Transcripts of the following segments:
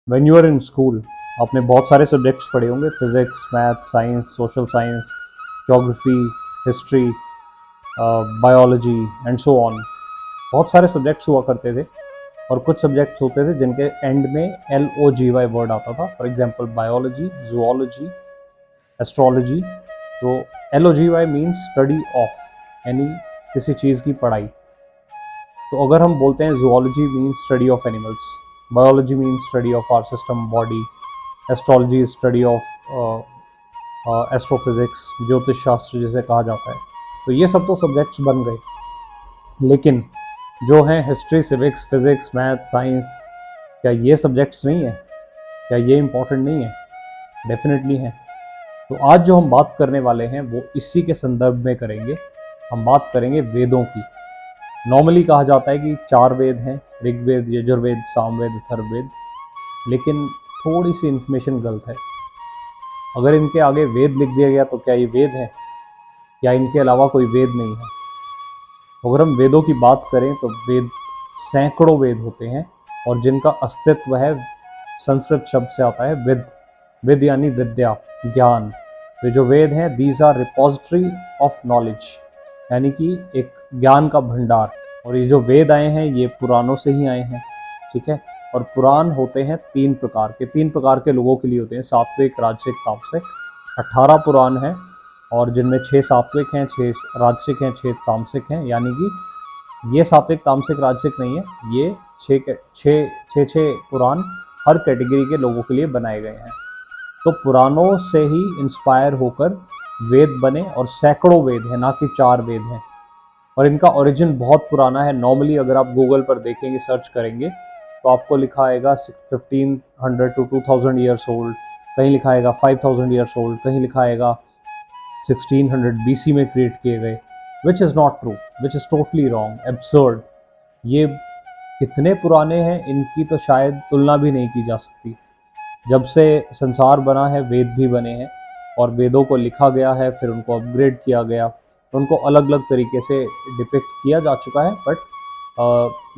When you are in school आपने बहुत सारे सब्जेक्ट्स पढ़े होंगे, physics, math, science, social science, geography, history, biology and so on. बहुत सारे सब्जेक्ट्स हुआ करते थे और कुछ सब्जेक्ट्स होते थे जिनके एंड में LOGY वर्ड आता था। For example biology, zoology, astrology. तो LOGY मीन्स स्टडी ऑफ, यानी किसी चीज़ की पढ़ाई। तो अगर हम बोलते हैं zoology means study of animals, biology means study of our system body, astrology is study of astrophysics, ज्योतिष शास्त्र जिसे कहा जाता है। तो ये सब तो सब्जेक्ट्स बन गए, लेकिन जो हैं history, civics, physics, math, science, क्या ये सब्जेक्ट्स नहीं है? क्या ये इम्पोर्टेंट नहीं है? डेफिनेटली हैं। तो आज जो हम बात करने वाले हैं वो इसी के संदर्भ में करेंगे। हम बात करेंगे वेदों की। नॉर्मली कहा जाता है कि 4 वेद हैं, ऋग्वेद, यजुर्वेद, सामवेद, अथर्ववेद, लेकिन थोड़ी सी इन्फॉर्मेशन गलत है। अगर इनके आगे वेद लिख दिया गया तो क्या ये वेद है? या इनके अलावा कोई वेद नहीं है? अगर हम वेदों की बात करें तो वेद सैकड़ों वेद होते हैं और जिनका अस्तित्व है संस्कृत शब्द से आता है विद। विद यानी विद्या, ज्ञान। ये जो वेद हैं these are repository of knowledge, यानी कि एक ज्ञान का भंडार। और ये जो वेद आए हैं ये पुराणों से ही आए हैं, ठीक है। और पुराण होते हैं 3 प्रकार के लोगों के लिए होते हैं, सात्विक, राजसिक, तामसिक। 18 पुराण हैं और जिनमें 6 सात्विक हैं, 6 राजसिक हैं, 6 तामसिक हैं। यानी कि ये सात्विक, तामसिक, राजसिक नहीं है, ये 6 पुराण हर कैटेगरी के लोगों के लिए बनाए गए हैं। तो पुराणों से ही इंस्पायर होकर वेद बने और सैकड़ों वेद हैं, ना कि 4 वेद हैं। और इनका ओरिजिन बहुत पुराना है। नॉर्मली अगर आप गूगल पर देखेंगे, सर्च करेंगे तो आपको लिखा आएगा 1500 to 2000 ईयर्स ओल्ड, कहीं लिखा आएगा 5000 ईयर्स ओल्ड, कहीं लिखा आएगा 1600 BC में क्रिएट किए गए, which is not true, which is totally wrong, absurd. ये कितने पुराने हैं इनकी तो शायद तुलना भी नहीं की जा सकती। जब से संसार बना है वेद भी बने हैं और वेदों को लिखा गया है, फिर उनको अपग्रेड किया गया, तो उनको अलग अलग तरीके से डिपिक्ट किया जा चुका है। बट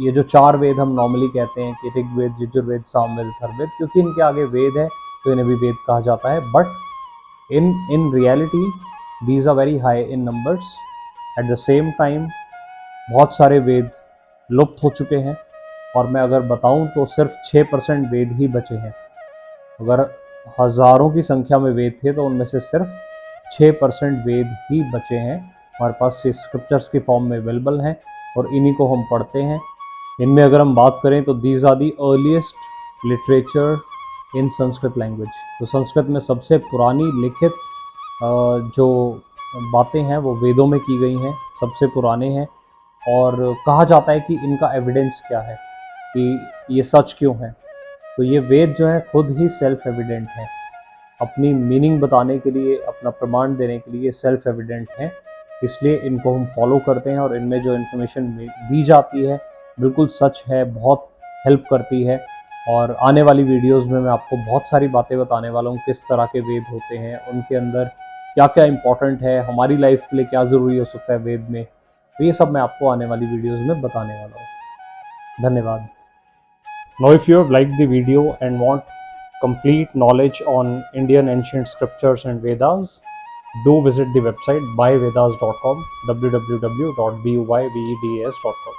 ये जो 4 वेद हम नॉर्मली कहते हैं कि ऋग्वेद, यजुर्वेद, सामवेद, अथर्ववेद, क्योंकि इनके आगे वेद है तो इन्हें भी वेद कहा जाता है। But in reality these are very high in numbers. At the same time बहुत सारे वेद लुप्त हो चुके हैं और मैं अगर बताऊं तो सिर्फ 6% वेद ही बचे हैं। अगर हज़ारों की संख्या में वेद थे तो उनमें से सिर्फ 6% वेद ही बचे हैं हमारे पास, ये स्क्रिप्चर्स की फॉर्म में अवेलेबल हैं और इन्हीं को हम पढ़ते हैं। इनमें अगर हम बात करें तो these are the earliest literature in Sanskrit language. तो संस्कृत में सबसे पुरानी लिखित जो बातें हैं वो वेदों में की गई हैं, सबसे पुराने हैं। और कहा जाता है कि इनका एविडेंस क्या है, कि ये सच क्यों है। तो ये वेद जो है खुद ही सेल्फ एविडेंट हैं, अपनी मीनिंग बताने के लिए, अपना प्रमाण देने के लिए सेल्फ एविडेंट हैं। इसलिए इनको हम फॉलो करते हैं और इनमें जो इन्फॉर्मेशन दी जाती है बिल्कुल सच है, बहुत हेल्प करती है। और आने वाली वीडियोस में मैं आपको बहुत सारी बातें बताने वाला हूँ, किस तरह के वेद होते हैं, उनके अंदर क्या क्या इंपॉर्टेंट है, हमारी लाइफ के लिए क्या ज़रूरी हो सकता है वेद में। तो ये सब मैं आपको आने वाली वीडियोज़ में बताने वाला हूँ। धन्यवाद। Now if you have liked the video and want complete knowledge on Indian ancient scriptures and Vedas, do visit the website byvedas.com, www.byvedas.com.